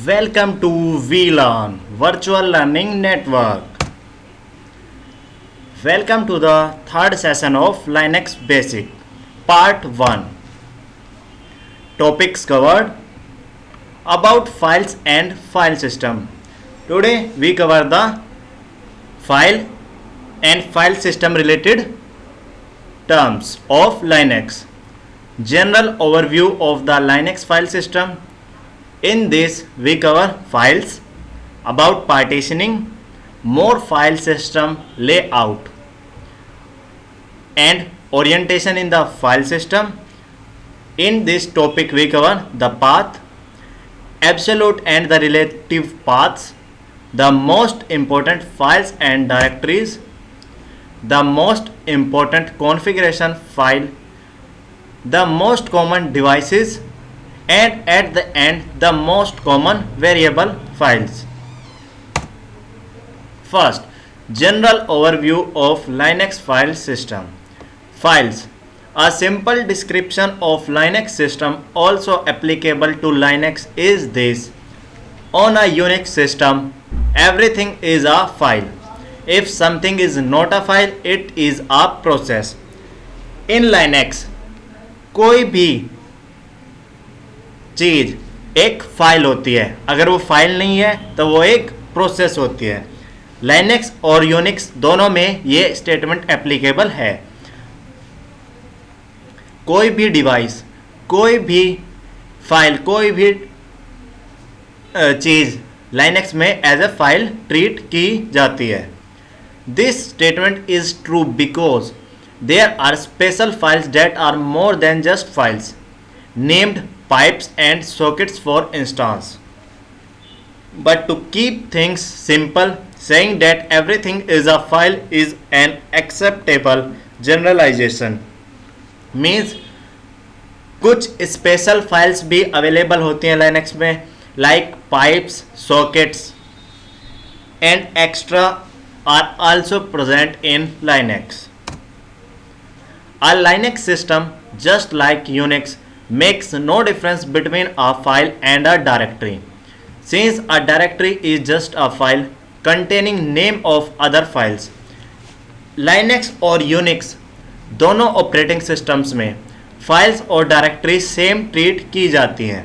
Welcome to VLearn Virtual Learning Network. Welcome to the third session of Linux Basic Part 1. Topics covered: about files and file system. Today we cover the file and file system related terms of Linux. General overview of the Linux file system. In this we cover files, about partitioning, more file system layout, and orientation in the file system. In this topic we cover the path, absolute and the relative paths, the most important files and directories, the most important configuration file, the most common devices, and at the end the most common variable files. First, general overview of Linux file system. Files. A simple description of Linux system also applicable to Linux is this: on a Unix system, everything is a file. If something is not a file, it is a process. In Linux, कोई भी चीज़ एक file होती है, अगर वो file नहीं है तो वो एक प्रोसेस होती है. लाइनक्स और यूनिक्स दोनों में ये स्टेटमेंट एप्लीकेबल है. कोई भी डिवाइस, कोई भी फाइल, कोई भी चीज़ लाइनक्स में एज ए फाइल ट्रीट की जाती है. This statement is true because there are special files that are more than just files, named pipes and sockets for instance. But to keep things simple, saying that everything is a file is an acceptable generalization. Means कुछ special files भी available होती हैं Linux में, like pipes, sockets and extra are also present in Linux. A Linux system, just like Unix, makes no difference between a file and a directory, since a directory is just a file containing name of other files. Linux और Unix दोनों operating systems में files और directories same treat की जाती हैं.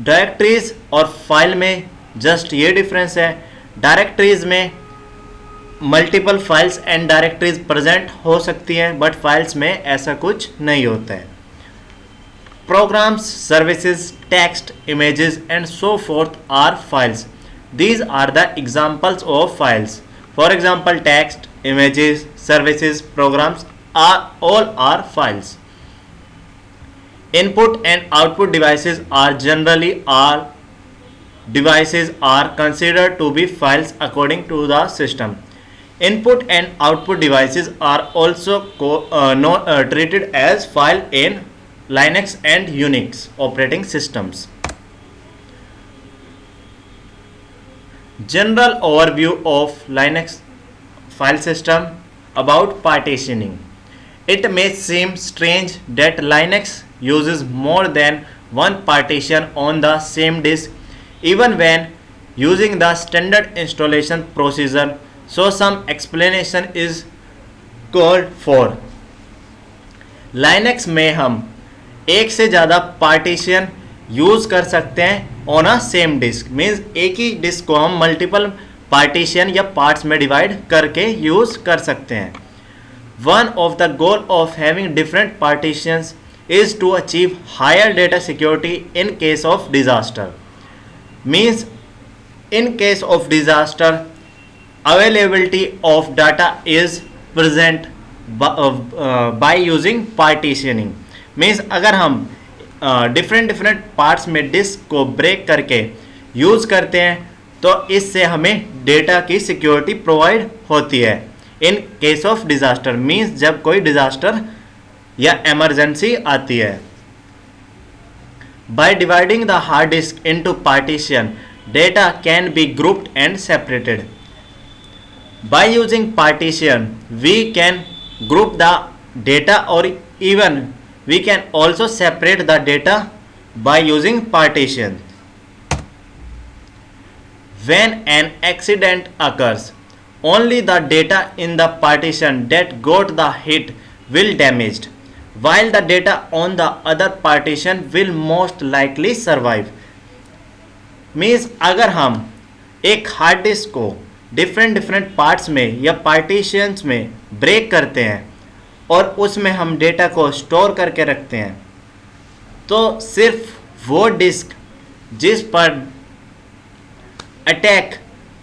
Directories और file में just ये डिफरेंस है, डायरेक्टरीज में multiple files and directories present हो सकती हैं, बट फाइल्स में ऐसा कुछ नहीं होता है. Programs, services, text, images and so forth are files. These are the examples of files. For example, text, images, services, programs are files. Input and output devices are generally considered to be files according to the system. Input and output devices are also treated as file in Linux and Unix operating systems. General overview of Linux file system. About partitioning. It may seem strange that Linux uses more than one partition on the same disk, even when using the standard installation procedure, so some explanation is called for. Linux में हम एक से ज़्यादा partition use कर सकते हैं on a same disk. Means एक ही डिस्क को हम मल्टीपल पार्टीशन या पार्ट्स में डिवाइड करके यूज़ कर सकते हैं. One of the goal of having different partitions is to achieve higher data security in case of disaster. Means in case of disaster availability of data is present by using partitioning. Means अगर हम different parts में disk को break करके use करते हैं तो इससे हमें डेटा की सिक्योरिटी प्रोवाइड होती है in case of disaster. Means जब कोई डिज़ास्टर या इमरजेंसी आती है. By dividing the hard disk into partition, data can be grouped and separated. By using partition we can group the data और even we can also separate the data by using partition. When an accident occurs, only the data in the partition that got the hit will damaged, while the data on the other partition will most likely survive. Means अगर हम एक hard disk को different parts में या partitions में break करते हैं और उसमें हम डेटा को स्टोर करके रखते हैं, तो सिर्फ वो डिस्क जिस पर अटैक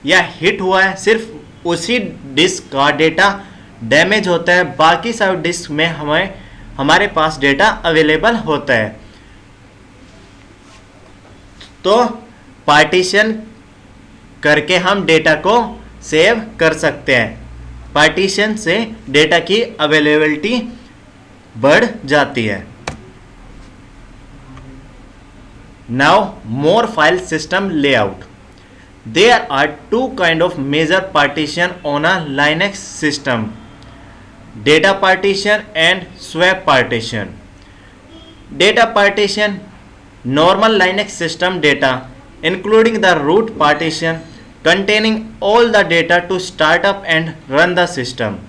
या हिट हुआ है, सिर्फ उसी डिस्क का डेटा डैमेज होता है, बाकी सब डिस्क में हमारे पास डेटा अवेलेबल होता है। तो पार्टीशन करके हम डेटा को सेव कर सकते हैं। पार्टीशन से डेटा की अवेलेबिलिटी बढ़ जाती है। Now more file system layout. There are two kind of major partition on a Linux system: data partition and swap partition. Data partition, normal Linux system data including the root partition containing all the data to start up and run the system.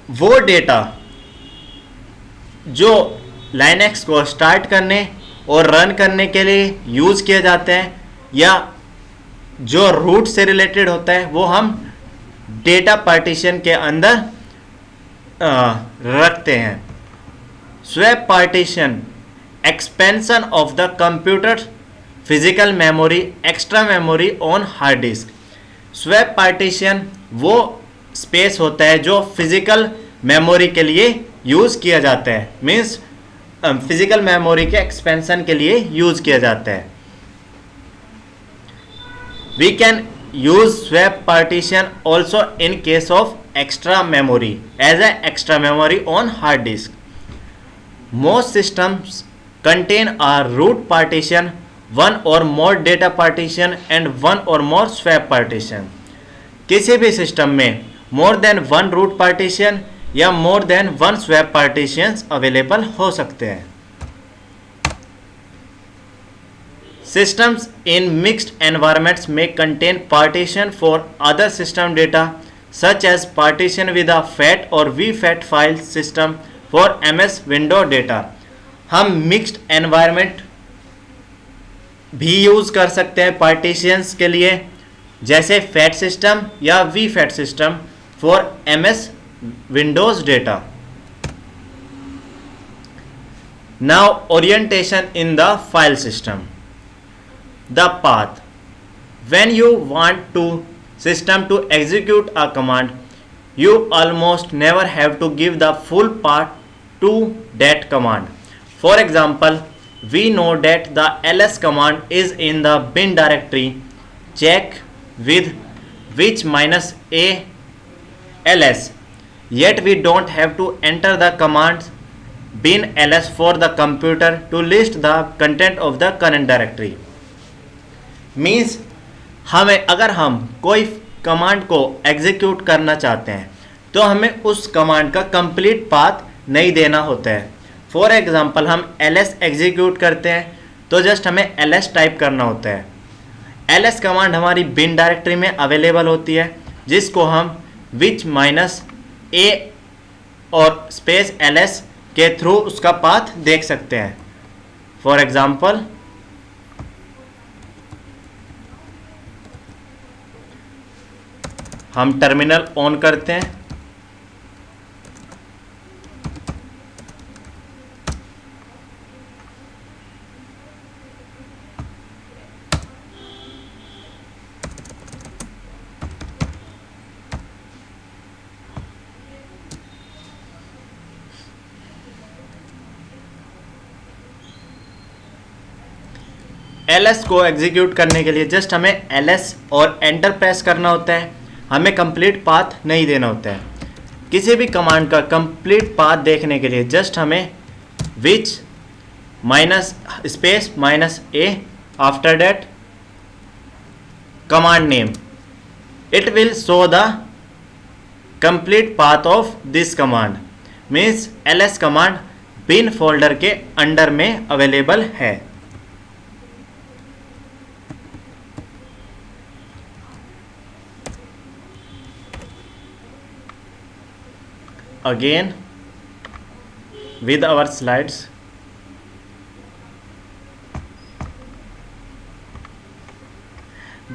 वो data जो Linux को start करने और run करने के लिए use किए जाते हैं या जो रूट से रिलेटेड होता है, वो हम डेटा पार्टीशन के अंदर रखते हैं। Swap partition, expansion of the computer physical memory, extra memory on hard disc. Swap partition वो स्पेस होता है जो फिजिकल मेमोरी के लिए यूज़ किया जाता है, मीन्स फिजिकल मेमोरी के एक्सपेंशन के लिए यूज किया जाता है। We can use swap partition also in case of extra memory as a extra memory on hard disk. Most systems contain a root partition, one or more data partition and one or more swap partition. किसी भी system में more than one root partition या more than one swap partitions available हो सकते हैं। Systems in mixed environments में contain partition for other system data such as partition with a FAT or VFAT file system for MS window data. हम mixed environment भी use कर सकते हैं partitions के लिए, जैसे फैट सिस्टम या VFAT system for MS Windows data. Now orientation in the file system. The path. When you want to system to execute a command, you almost never have to give the full path to that command. For example, we know that the ls command is in the bin directory check with which -a ls. Yet we don't have to enter the command bin ls for the computer to list the content of the current directory. Means हमें अगर हम कोई command को execute करना चाहते हैं तो हमें उस कमांड का कंप्लीट पाथ नहीं देना होता है। फॉर एग्जांपल हम ls एग्जीक्यूट करते हैं तो जस्ट हमें ls टाइप करना होता है। ls कमांड हमारी बिन डायरेक्टरी में अवेलेबल होती है, जिसको हम विच -a और स्पेस ls के थ्रू उसका पाथ देख सकते हैं। फॉर एग्जाम्पल हम टर्मिनल ऑन करते हैं, ls को एग्जीक्यूट करने के लिए जस्ट हमें ls और एंटर प्रेस करना होता है, हमें कंप्लीट पाथ नहीं देना होता है। किसी भी कमांड का कंप्लीट पाथ देखने के लिए जस्ट हमें which space -a after that command name, it will show the complete path of this command. Means ls command bin folder के अंडर में अवेलेबल है। again with our slides.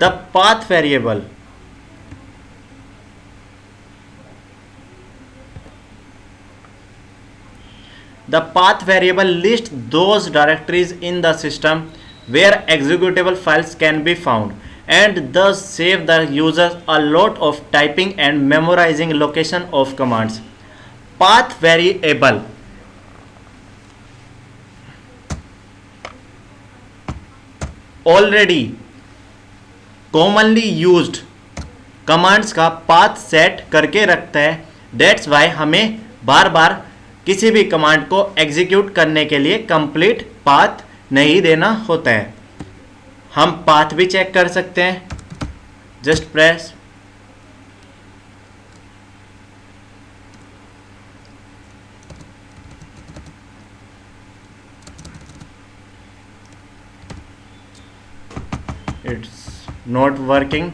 The path variable lists those directories in the system where executable files can be found, and thus save the users a lot of typing and memorizing location of commands. Path variable already commonly used commands का path set करके रखता है. That's why हमें बार बार किसी भी command को execute करने के लिए कंप्लीट पाथ नहीं देना होता है. हम पाथ भी चेक कर सकते हैं. Just press it's not working.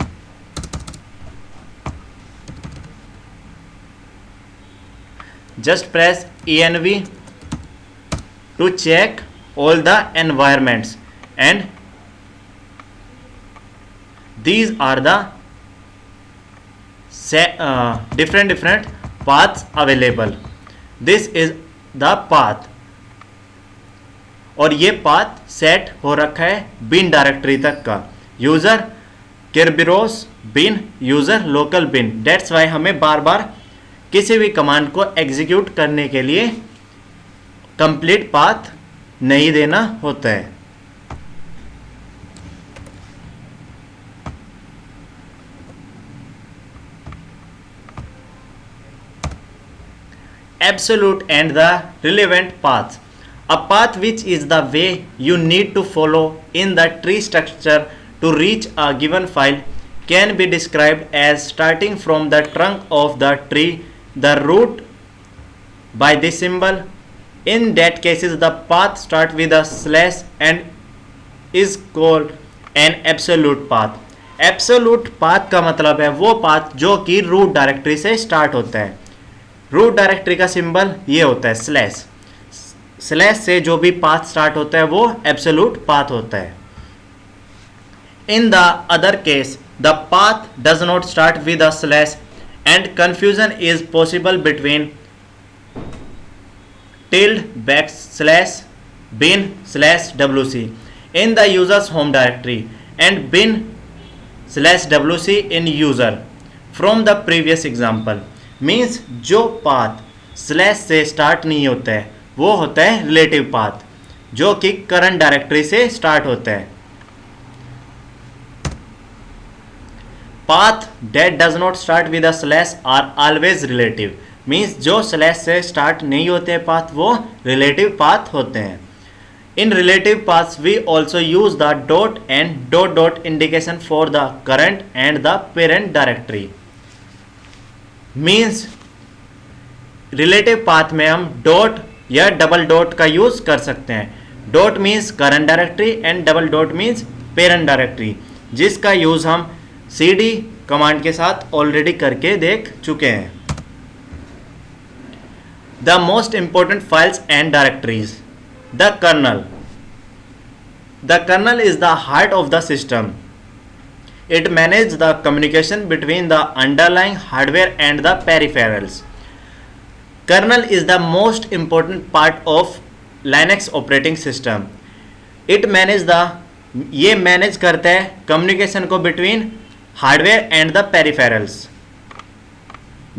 Just press env to check all the environments, and these are the different paths available. This is the path, और ये पाथ सेट हो रखा है बिन डायरेक्टरी तक का. User Kerberos bin, user local bin. That's why हमें बार बार किसी भी कमांड को एग्जीक्यूट करने के लिए कंप्लीट पाथ नहीं देना होता है. Absolute and the relevant paths. A path which is the way you need to follow in the tree structure to reach a given file can be described as starting from the trunk of the tree, the root by this symbol. In that cases the path start with a slash and is called an absolute path. Absolute path का मतलब है वो path जो कि root directory से start होता है. Root directory का सिंबल ये होता है स्लैश. स्लैश से जो भी पाथ स्टार्ट होता है वो एब्सोल्यूट पाथ होता है. In the other case the path does not start with a slash and confusion is possible between tilde backslash bin slash wc in the user's home directory and bin slash wc in user from the previous example. Means जो path slash से start नहीं होता है वो होता है relative path जो कि करंट डायरेक्टरी से स्टार्ट होता है. Path that does not start with a slash are always relative. Means जो स्लैश से स्टार्ट नहीं होते हैं पाथ वो रिलेटिव पाथ होते हैं. In relative paths we also use the dot and dot dot indication for the current and the parent directory. Means relative path में हम डॉट या डबल डॉट का यूज कर सकते हैं. Dot means current directory and double dot means parent directory, जिसका use हम cd command के साथ ऑलरेडी करके देख चुके हैं. The most important files and directories. The kernel. The kernel is the heart of the system. It manages the communication between the underlying hardware and the peripherals. Kernel is the most important part of Linux operating system. It ये manage करता है communication को between hardware and the peripherals.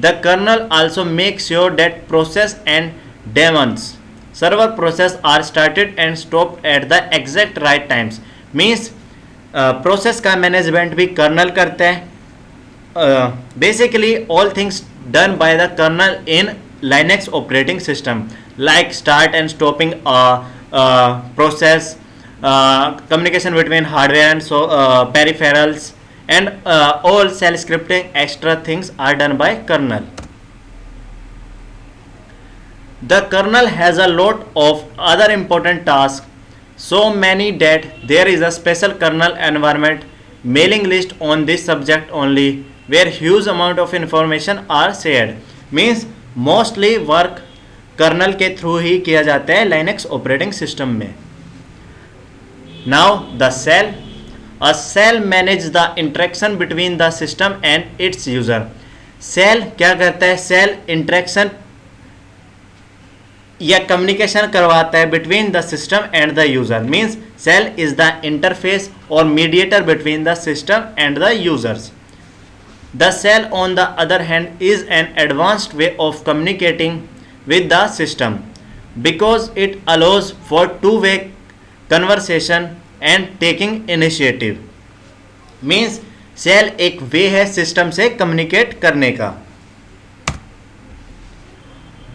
The kernel also make sure that process and daemons server process are started and stopped at the exact right times. Means process का management भी kernel करता है. Basically all things done by the kernel in Linux operating system like start and stopping process, communication between hardware and peripherals, and all shell scripting extra things are done by kernel. The kernel has a lot of other important tasks, so many that there is a special kernel environment mailing list on this subject only, where huge amount of information are shared. Means mostly work kernel के through ही किया जाता है Linux operating system में. Now the shell. A shell manage the interaction between the system and its user. Shell क्या करता है? Shell interaction या कम्युनिकेशन करवाता है between the system and the user. Means shell is the interface or mediator between the system and the users. The shell on the other hand is an advanced way of communicating with the system because it allows for two-way conversation and taking initiative. Means shell एक way है system से communicate करने का.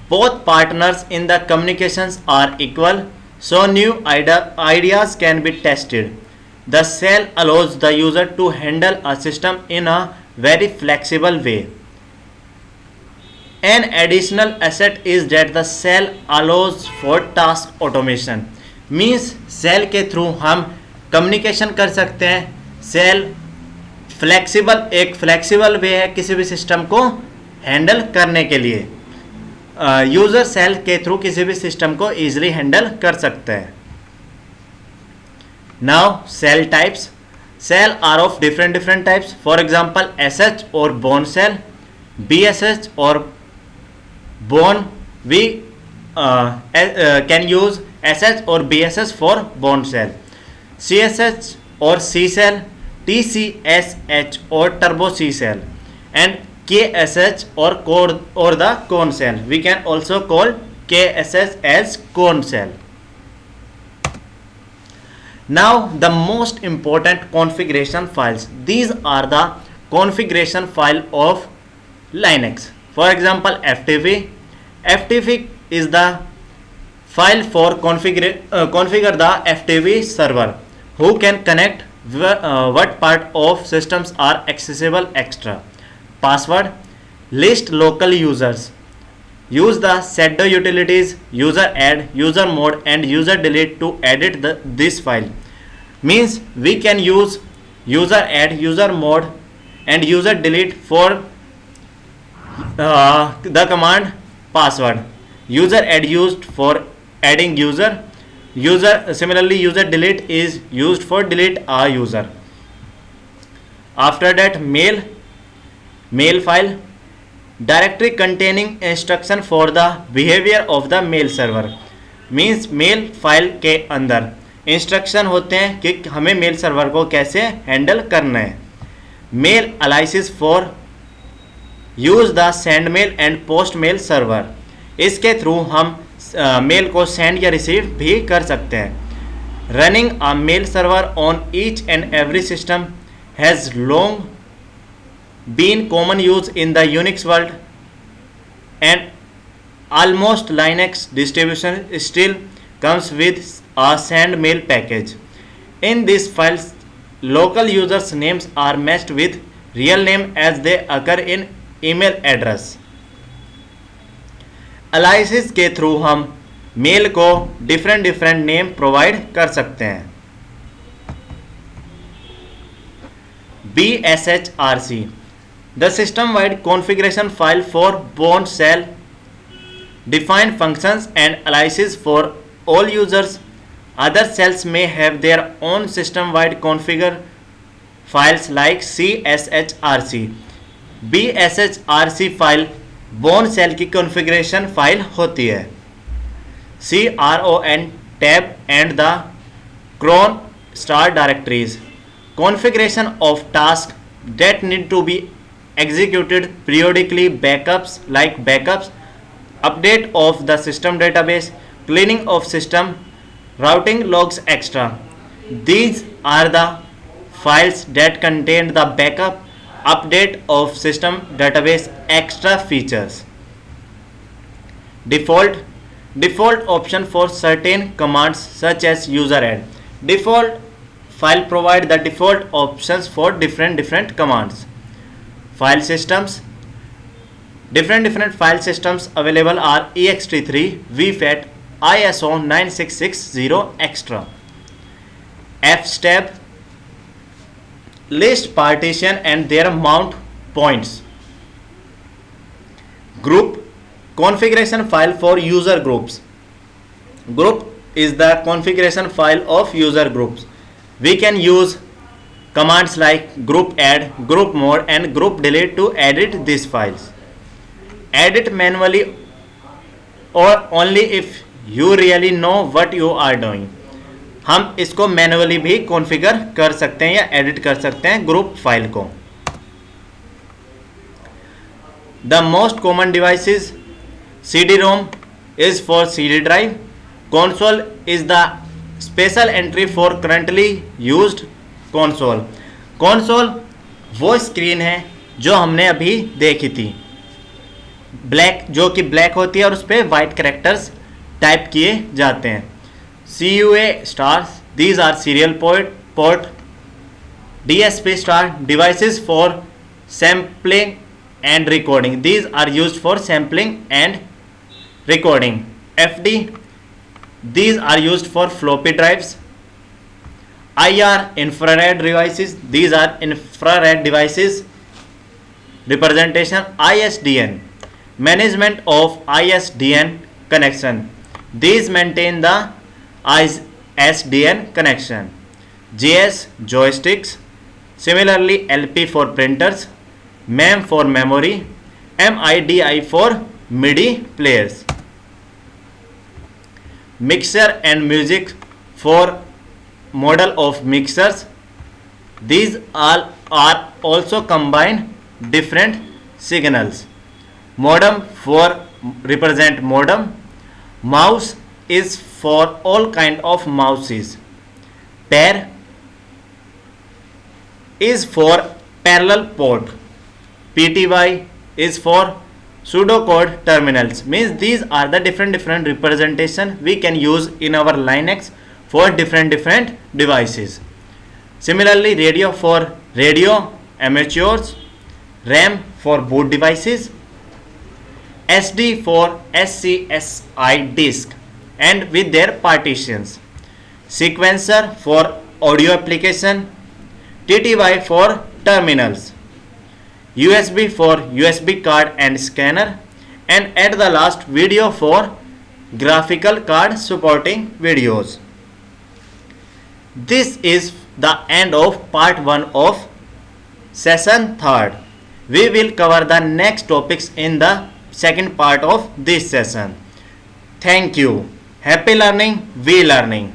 Both partners in the communications are equal, so new ideas can be tested. The cell allows the user to handle a system in a very flexible way. An additional asset is that the cell allows for task automation. Means shell के through हम communication कर सकते हैं. Cell एक flexible वे है किसी भी system को हैंडल करने के लिए. यूजर सेल के थ्रू किसी भी सिस्टम को इजीली हैंडल कर सकते हैं. Now shell types. Shell are of different types. For example SH और बोन सेल, बीएसएच और bone. We can use SH or BSS for bone cell, CSH or C cell, TCSH or turbo C cell, and KSH or the cone cell. We can also call KSH as cone cell. Now the most important configuration files. These are the configuration file of Linux. For example, FTP. FTP is the file for configure the FTP server. Who can connect? What part of systems are accessible extra? Password. List local users. Use the sedo utilities, user add, user mode, and user delete to edit this file. Means we can use user add, user mode, and user delete for the command password. User add used for adding user. Similarly user delete is used for delete a user. After that mail file. Directory containing instruction for the behavior of the mail server. Means mail file के अंदर instruction होते हैं कि हमें mail server को कैसे handle करना है. Mail analysis for use the send mail and post mail server. इसके थ्रू हम मेल को सेंड या रिसीव भी कर सकते हैं. Running a mail server on each and every system has long been common use in the Unix world and almost Linux distribution still comes with a send mail package. In these files, local users' names are matched with real name as they occur in email address. Aliases के through हम mail को different name provide कर सकते हैं. BSHRC, the system-wide configuration file for bound shell, define functions and aliases for all users. Other shells may have their own system-wide configure files like CSHRC. BSHRC file Bourne shell की configuration file होती है. CRON tab and the cron star directories. Configuration of tasks that need to be executed periodically, backups like backups, update of the system database, cleaning of system, routing logs extra. These are the files that contain the backup, update of system database extra features. Default option for certain commands such as user add. Default file provide the default options for different commands. File systems. Different file systems available are ext3, vfat, ISO 9660 extra. fstab, list partition and their mount points. Group, configuration file for user groups. Group is the configuration file of user groups. We can use commands like group add, group mode and group delete to edit these files. Edit manually or only if you really know what you are doing. हम इसको manually भी configure कर सकते हैं या edit कर सकते हैं ग्रुप फाइल को. The most common devices CD-ROM is for CD drive. Console is the special entry for currently used console. console वो स्क्रीन है जो हमने अभी देखी थी, ब्लैक, जो कि ब्लैक होती है और उस पर वाइट कैरेक्टर्स टाइप किए जाते हैं. CUA stars, these are serial port. DSP star, devices for sampling and recording, these are used for sampling and recording. FD, these are used for floppy drives. IR, infrared devices, these are infrared devices. Representation. ISDN, management of ISDN connection, these maintain the ISDN connection. JS, joysticks. Similarly, LP for printers, MEM for memory, MIDI for MIDI players. Mixer and music for model of mixers, these all are also combined different signals. Modem for represent modem. Mouse is for all kind of mouses. Pair is for parallel port. PTY is for pseudocode terminals. Means these are the different representation we can use in our Linux for different devices. Similarly, radio for radio amateurs, RAM for boot devices, SD for SCSI disk and with their partitions, sequencer for audio application, TTY for terminals, USB for USB card and scanner, and at the last video for graphical card supporting videos. This is the end of part 1 of session 3rd. We will cover the next topics in the second part of this session. Thank you. Happy learning, we learning.